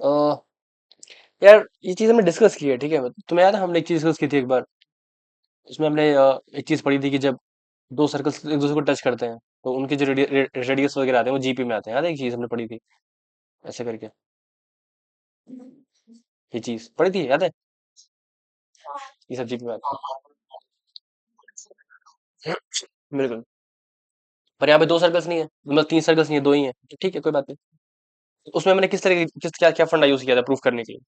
अ, यार ये चीज हमने डिस्कस की है, ठीक है। तुम्हें याद है हमने एक चीज डिस्कस की थी एक बार। उसमें हमने एक चीज पढ़ी थी कि जब दो सर्कल्स एक दूसरे को टच करते हैं तो उनके जो रेडियस वगैरह आते हैं वो जीपी में आते हैं। याद है एक चीज हमने पढ़ी थी ऐसे करके। ये चीज पढ़ी थी, याद है? ये सब जीपी में आते हैं। बिल्कुल। पर यहाँ पे दो सर्कल्स नहीं है, मतलब तीन सर्कल्स नहीं है, दो ही है, तो ठीक है कोई बात नहीं। तो उसमें मैंने किस तरह किस क्या क्या फंडा यूज किया था प्रूफ करने के लिए।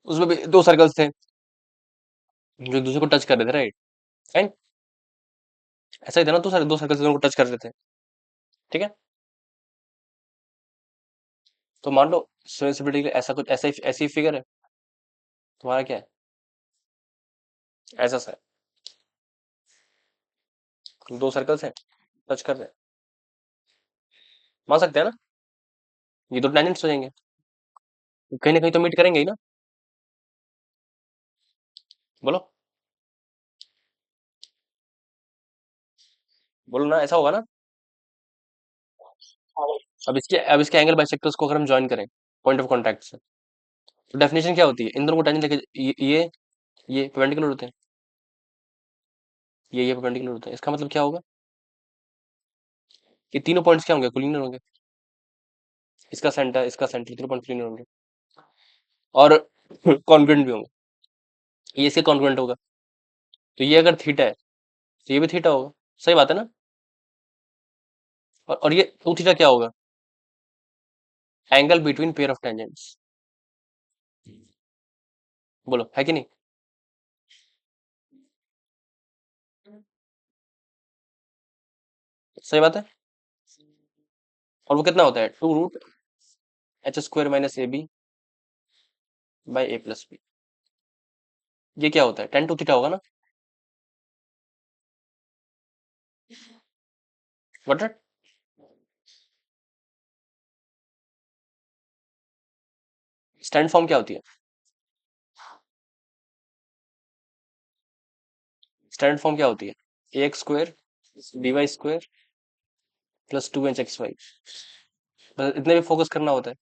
उसमें भी दो सर्कल्स थे जो एक दूसरे को टच कर रहे थे, राइट? फाइन। ऐसा ही था ना, दो सर्कल्स दोनों को टच कर रहे थे, ठीक है। तो मान लो सिमिलरिटी के लिए ऐसा कुछ ऐसा ही ऐसी फिगर है। तुम्हारा क्या है? ऐसा सा है, दो सर्कल्स हैं, टच कर रहे हैं। मान सकते हैं ना, ये तो टेंजेंट्स हो जाएंगे, कहीं ना कहीं तो मीट करेंगे ही ना। बोलो, बोलो ना, ऐसा होगा ना। अब इसके एंगल बाइसेक्टर्स को अगर हम ज्वाइन करें पॉइंट ऑफ कांटेक्ट से, तो डेफिनेशन क्या होती है? इन दोनों को टेंजेंट लेके ये परपेंडिकुलर होते हैं, ये परपेंडिकुलर होते हैं। इसका मतलब क्या होगा? ये तीनों पॉइंट्स क्या होंगे? कोलिनियर होंगे। इसका सेंटर तीनों पॉइंट कोलिनियर होंगे और कॉन्ग्रुएंट भी होंगे। ये इसके कॉन्ग्रुएंट होगा। तो ये अगर थीटा है तो ये भी थीटा होगा। सही बात है ना। और ये टू थीटा क्या होगा? Angle between pair of tangents. बोलो, है कि नहीं? सही बात है। और वो कितना होता है? Two root H square minus A B by A plus B. ये क्या होता है? टेन टू थीटा होगा ना। व्हाट? स्टैंड फॉर्म क्या होती है? स्टैंड फॉर्म क्या होती है? A x square d y square plus two h x y. बस इतने भी फोकस करना होता है।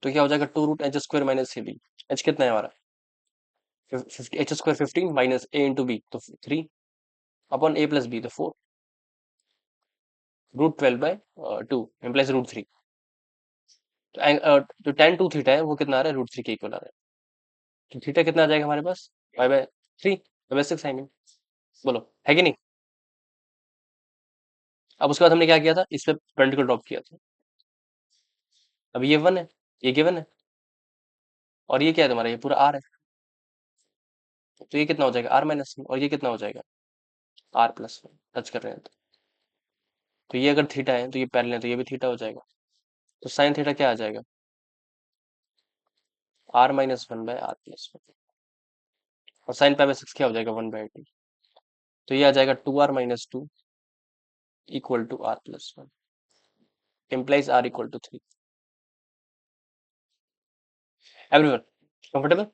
तो क्या हो जाएगा? Two root H square minus A B. H कितना है हमारा? H square 15 minus A into B तो 3 अपॉन ए प्लस बी तो 4 रूट 12 बाय 2 इम्प्लाइज रूट 3। जो टेन टू थीटा है वो कितना आ रहा है? रूट 3 के इक्वल आ रहा है। तो थीटा कितना आ जाएगा हमारे पास? Pi by 3, pi by 6 I mean. बोलो, है कि नहीं? अब उसके बाद हमने क्या किया था? इस पे पेंडिकुलर ड्रॉप किया था। अब ये वन है, ये गिवन है, और ये क्या है तुम्हारा? ये पूरा आर है। तो ये कितना हो जाएगा? आर माइनस वन, और ये कितना हो जाएगा? Are plus one. टच कर रहे हैं तो ये अगर थीटा है तो ये पैरेलल है तो ये भी थीटा हो जाएगा। तो साइन थीटा क्या आ जाएगा? R minus one by R plus one. और साइन पाई बाय सिक्स क्या हो जाएगा? One by two. तो ये आ जाएगा two R minus two equal to R plus one implies R equal to three. Everyone comfortable?